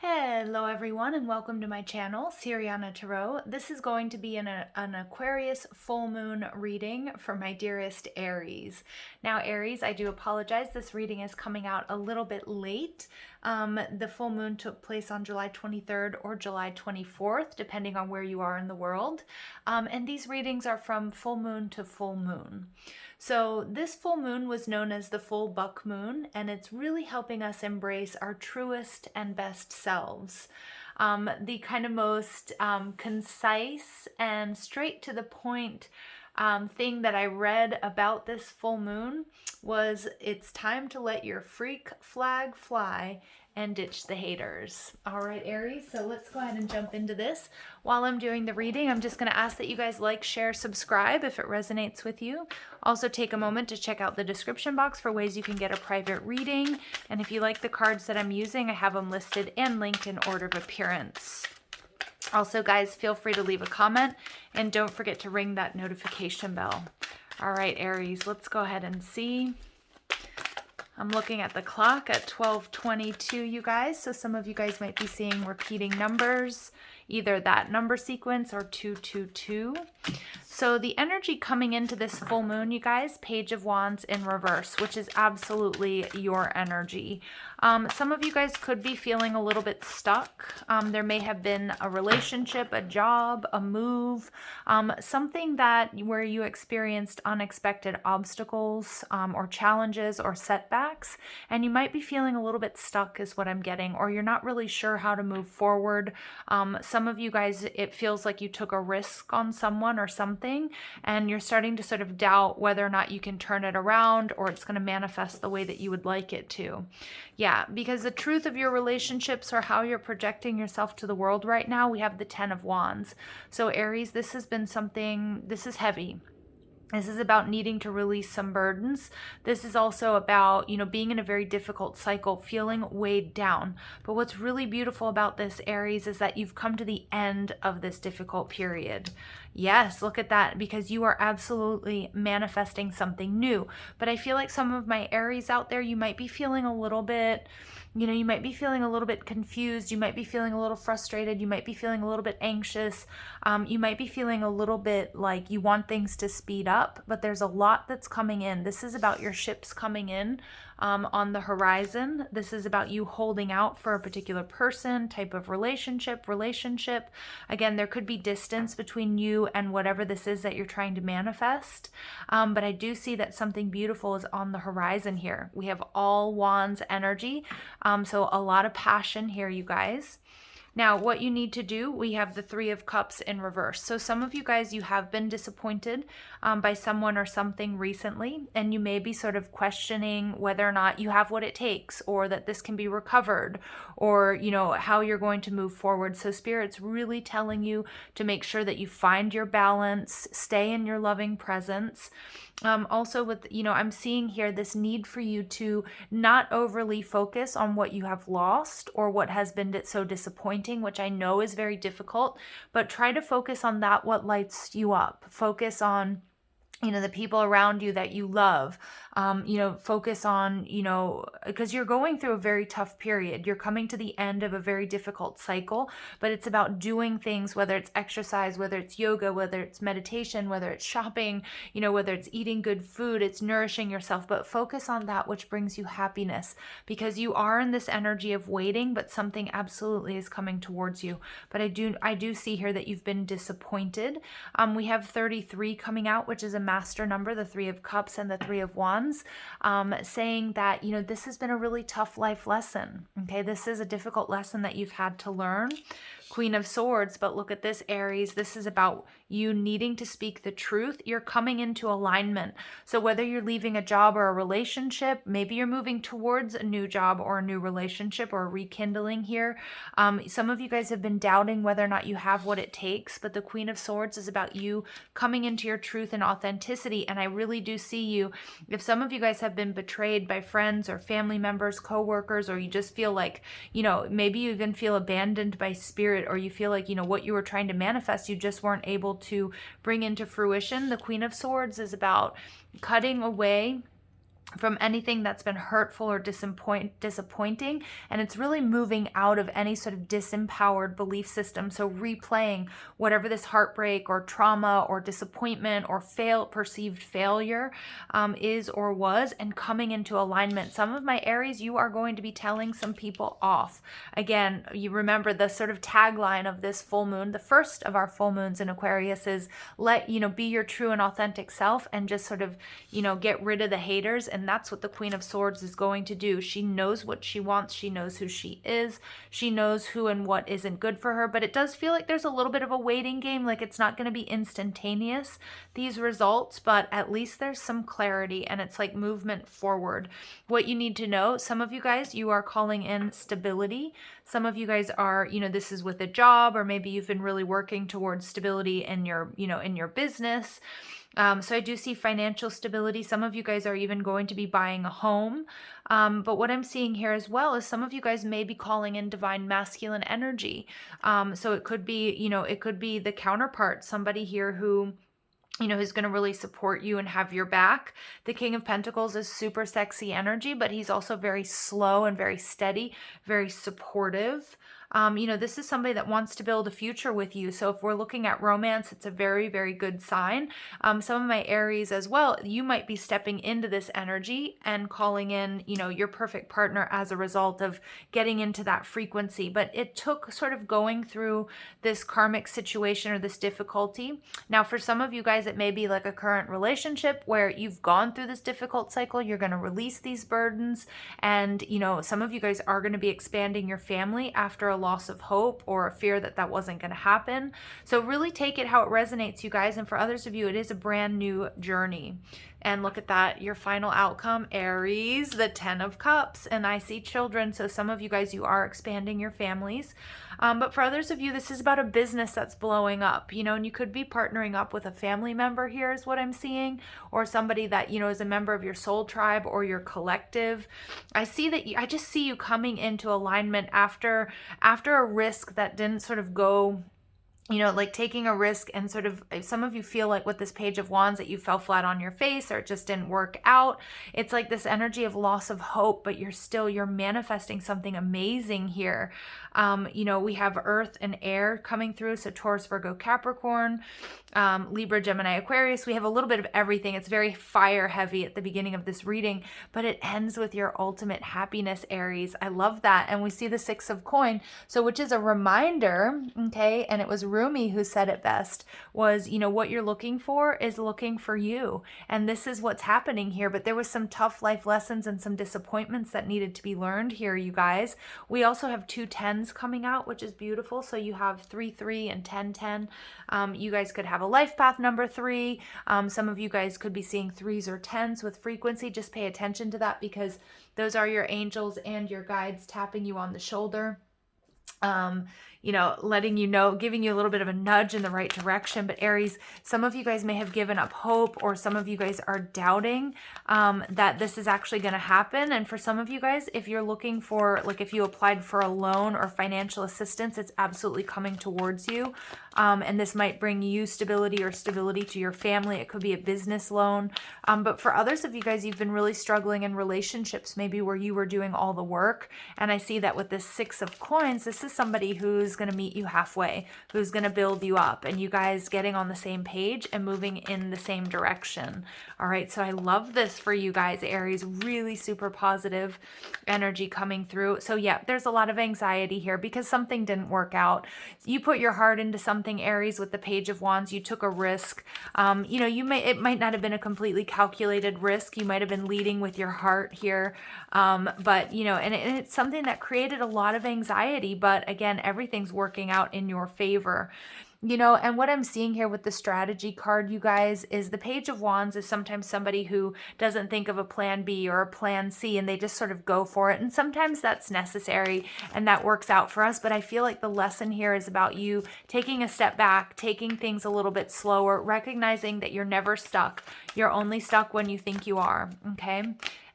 Hello everyone and welcome to my channel, Siriana Tarot. This is going to be an Aquarius full moon reading for my dearest Aries. Now Aries, I do apologize, this reading is coming out a little bit late. The full moon took place on July 23rd or July 24th, depending on where you are in the world. And these readings are from full moon to full moon. So this full moon was known as the full buck moon, and it's really helping us embrace our truest and best selves. The kind of most concise and straight to the point thing that I read about this full moon was it's time to let your freak flag fly and ditch the haters. All right, Aries, so let's go ahead and jump into this. While I'm doing the reading, I'm just going to ask that you guys like, share, subscribe if it resonates with you. Also take a moment to check out the description box for ways you can get a private reading. And if you like the cards that I'm using, I have them listed and linked in order of appearance. Also, guys, feel free to leave a comment and don't forget to ring that notification bell. All right, Aries, let's go ahead and see. I'm looking at the clock at 12:22, you guys. So some of you guys might be seeing repeating numbers, either that number sequence or 222. So the energy coming into this full moon, you guys, Page of Wands in reverse, which is absolutely your energy. Some of you guys could be feeling a little bit stuck. There may have been a relationship, a job, a move, something where you experienced unexpected obstacles or challenges or setbacks, and you might be feeling a little bit stuck is what I'm getting, or you're not really sure how to move forward. Some of you guys, it feels like you took a risk on someone or something, and you're starting to sort of doubt whether or not you can turn it around or it's going to manifest the way that you would like it to. Yeah, because the truth of your relationships or how you're projecting yourself to the world right now, we have the 10 of Wands. So Aries, this has been something, this is heavy. This is about needing to release some burdens. This is also about, being in a very difficult cycle, feeling weighed down. But what's really beautiful about this, Aries, is that you've come to the end of this difficult period. Yes, look at that, because you are absolutely manifesting something new. But I feel like some of my Aries out there, you might be feeling a little bit, you might be feeling a little bit confused. You might be feeling a little frustrated. You might be feeling a little bit anxious. You might be feeling a little bit like you want things to speed up, but there's a lot that's coming in. This is about your ships coming in on the horizon. This is about you holding out for a particular person, type of relationship. Again, there could be distance between you and whatever this is that you're trying to manifest. But I do see that something beautiful is on the horizon here. We have all Wands energy. So a lot of passion here, you guys. Now, what you need to do, we have the 3 of Cups in reverse. So some of you guys, you have been disappointed by someone or something recently, and you may be sort of questioning whether or not you have what it takes, or that this can be recovered, or, how you're going to move forward. So Spirit's really telling you to make sure that you find your balance, stay in your loving presence. Also with, I'm seeing here this need for you to not overly focus on what you have lost or what has been so disappointing, which I know is very difficult, but try to focus on what lights you up. Focus on the people around you that you love, focus on, because you're going through a very tough period. You're coming to the end of a very difficult cycle, but it's about doing things, whether it's exercise, whether it's yoga, whether it's meditation, whether it's shopping, whether it's eating good food, it's nourishing yourself, but focus on that which brings you happiness, because you are in this energy of waiting, but something absolutely is coming towards you. But I do see here that you've been disappointed. We have 33 coming out, which is a master number, the 3 of Cups and the 3 of Wands, saying that, this has been a really tough life lesson. Okay, this is a difficult lesson that you've had to learn. Queen of Swords, but look at this, Aries. This is about you needing to speak the truth. You're coming into alignment. So whether you're leaving a job or a relationship, maybe you're moving towards a new job or a new relationship or a rekindling here. Some of you guys have been doubting whether or not you have what it takes, but the Queen of Swords is about you coming into your truth and authenticity. And I really do see you. If some of you guys have been betrayed by friends or family members, co-workers, or you just feel like, maybe you even feel abandoned by spirit, or you feel like, what you were trying to manifest, you just weren't able to bring into fruition. The Queen of Swords is about cutting away from anything that's been hurtful or disappointing, and it's really moving out of any sort of disempowered belief system. So replaying whatever this heartbreak or trauma or disappointment or perceived failure is or was, and coming into alignment. Some of my Aries, you are going to be telling some people off. Again, you remember the sort of tagline of this full moon, the first of our full moons in Aquarius, is be your true and authentic self, and just sort of, get rid of the haters. And that's what the Queen of Swords is going to do. She knows what she wants. She knows who she is. She knows who and what isn't good for her. But it does feel like there's a little bit of a waiting game. Like it's not going to be instantaneous, these results, but at least there's some clarity, and it's like movement forward. What you need to know, some of you guys, you are calling in stability. Some of you guys are, this is with a job, or maybe you've been really working towards stability in your, in your business. So I do see financial stability. Some of you guys are even going to be buying a home. But what I'm seeing here as well is some of you guys may be calling in divine masculine energy. So it could be, it could be the counterpart, somebody here who, who's going to really support you and have your back. The King of Pentacles is super sexy energy, but he's also very slow and very steady, very supportive. This is somebody that wants to build a future with you. So if we're looking at romance, it's a very, very good sign. Some of my Aries as well, you might be stepping into this energy and calling in, your perfect partner as a result of getting into that frequency. But it took sort of going through this karmic situation or this difficulty. Now, for some of you guys, it may be like a current relationship where you've gone through this difficult cycle. You're going to release these burdens. And, some of you guys are going to be expanding your family after a loss of hope or a fear that wasn't going to happen. So really take it how it resonates, you guys. And for others of you, it is a brand new journey. And look at that, your final outcome, Aries, the 10 of Cups. And I see children. So some of you guys, you are expanding your families. But for others of you, this is about a business that's blowing up, and you could be partnering up with a family member here is what I'm seeing, or somebody that, is a member of your soul tribe or your collective. I see that I just see you coming into alignment after a risk that didn't sort of go, like taking a risk, and sort of, some of you feel like with this Page of Wands that you fell flat on your face or it just didn't work out. It's like this energy of loss of hope, but you're manifesting something amazing here. We have Earth and Air coming through. So Taurus, Virgo, Capricorn, Libra, Gemini, Aquarius. We have a little bit of everything. It's very fire heavy at the beginning of this reading, but it ends with your ultimate happiness, Aries. I love that. And we see the 6 of Coin. So which is a reminder, okay, and it was Rumi who said it best, was, what you're looking for is looking for you. And this is what's happening here. But there was some tough life lessons and some disappointments that needed to be learned here, you guys. We also have 2 10s coming out, which is beautiful. So you have 3 3 and 10 10. You guys could have a life path number 3. Some of you guys could be seeing 3s or 10s with frequency. Just pay attention to that, because those are your angels and your guides tapping you on the shoulder. Letting you know, giving you a little bit of a nudge in the right direction. But Aries, some of you guys may have given up hope, or some of you guys are doubting that this is actually going to happen. And for some of you guys, if you're looking for, like, if you applied for a loan or financial assistance, it's absolutely coming towards you. And this might bring you stability or stability to your family. It could be a business loan. But for others of you guys, you've been really struggling in relationships, maybe where you were doing all the work. And I see that with this 6 of Coins, this is somebody who's going to meet you halfway, who's going to build you up, and you guys getting on the same page and moving in the same direction. All right. So I love this for you guys, Aries. Really super positive energy coming through. So yeah, there's a lot of anxiety here because something didn't work out. You put your heart into something, Aries, with the Page of Wands. You took a risk. It might not have been a completely calculated risk. You might have been leading with your heart here. But it's something that created a lot of anxiety, but again, everything's working out in your favor. And what I'm seeing here with the strategy card, you guys, is the Page of Wands is sometimes somebody who doesn't think of a plan B or a plan C, and they just sort of go for it. And sometimes that's necessary and that works out for us. But I feel like the lesson here is about you taking a step back, taking things a little bit slower, recognizing that you're never stuck. You're only stuck when you think you are. Okay.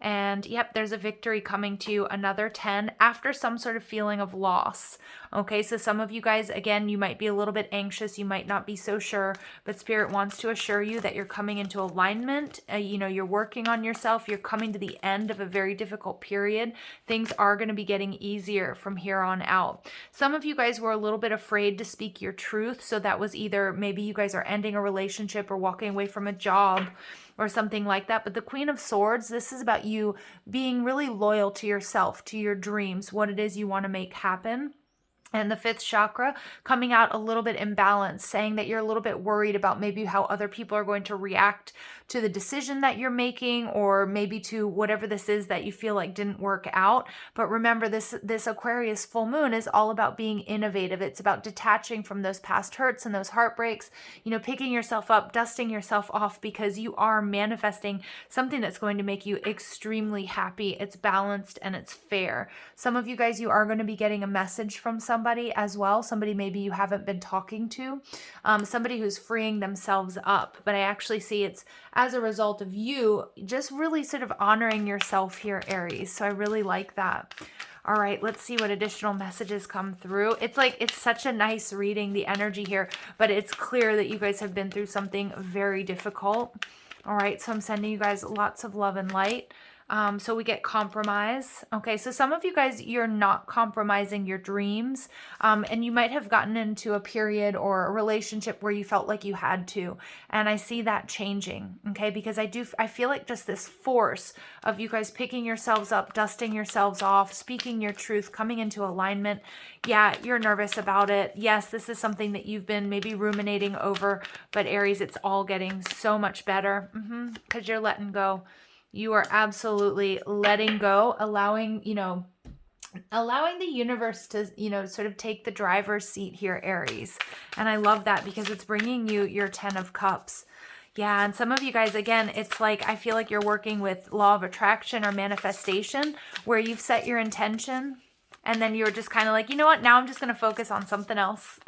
And yep, there's a victory coming to you, another 10, after some sort of feeling of loss. Okay, so some of you guys, again, you might be a little bit anxious, you might not be so sure, but Spirit wants to assure you that you're coming into alignment. You're working on yourself, you're coming to the end of a very difficult period. Things are going to be getting easier from here on out. Some of you guys were a little bit afraid to speak your truth, so that was either maybe you guys are ending a relationship or walking away from a job or something like that. But the Queen of Swords, this is about you being really loyal to yourself, to your dreams, what it is you want to make happen. And the fifth chakra coming out a little bit imbalanced, saying that you're a little bit worried about maybe how other people are going to react to the decision that you're making, or maybe to whatever this is that you feel like didn't work out. But remember, this Aquarius full moon is all about being innovative. It's about detaching from those past hurts and those heartbreaks, picking yourself up, dusting yourself off, because you are manifesting something that's going to make you extremely happy. It's balanced and it's fair. Some of you guys, you are going to be getting a message from somebody as well. Somebody maybe you haven't been talking to, somebody who's freeing themselves up. But I actually see it's as a result of you just really sort of honoring yourself here, Aries. So I really like that. All right, let's see what additional messages come through. It's such a nice reading, the energy here, but it's clear that you guys have been through something very difficult. All right, so I'm sending you guys lots of love and light. So we get compromise. Okay, so some of you guys, you're not compromising your dreams, and you might have gotten into a period or a relationship where you felt like you had to, and I see that changing, okay, because I feel like just this force of you guys picking yourselves up, dusting yourselves off, speaking your truth, coming into alignment. Yeah, you're nervous about it. Yes, this is something that you've been maybe ruminating over, but Aries, it's all getting so much better, because you're letting go. You are absolutely letting go, allowing the universe to, sort of take the driver's seat here, Aries. And I love that because it's bringing you your 10 of Cups. Yeah, and some of you guys, again, it's like I feel like you're working with law of attraction or manifestation, where you've set your intention and then you're just kind of like, you know what, now I'm just going to focus on something else.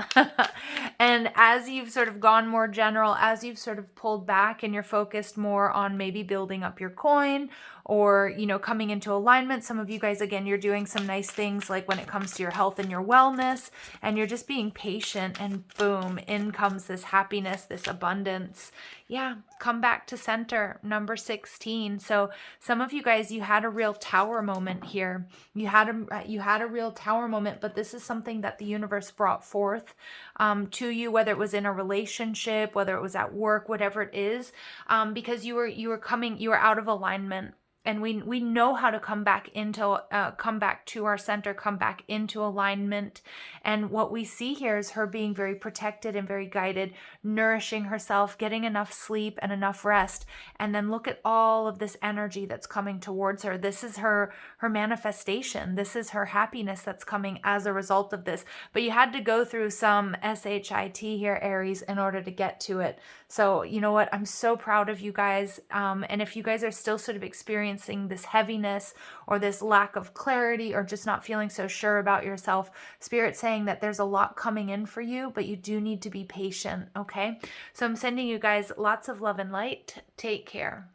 And as you've sort of gone more general, as you've sort of pulled back and you're focused more on maybe building up your coin or, coming into alignment. Some of you guys, again, you're doing some nice things like when it comes to your health and your wellness, and you're just being patient, and boom, in comes this happiness, this abundance. Yeah, come back to center, number 16. So some of you guys, you had a real tower moment here. You had a real tower moment, but this is something that the universe brought forth to you, whether it was in a relationship, whether it was at work, whatever it is, because you were out of alignment. And we know how to come back to our center, come back into alignment. And what we see here is her being very protected and very guided, nourishing herself, getting enough sleep and enough rest. And then look at all of this energy that's coming towards her. This is her manifestation. This is her happiness that's coming as a result of this. But you had to go through some SHIT here, Aries, in order to get to it. So you know what? I'm so proud of you guys. And if you guys are still sort of experiencing this heaviness or this lack of clarity or just not feeling so sure about yourself, Spirit's saying that there's a lot coming in for you, but you do need to be patient, okay? So I'm sending you guys lots of love and light. Take care.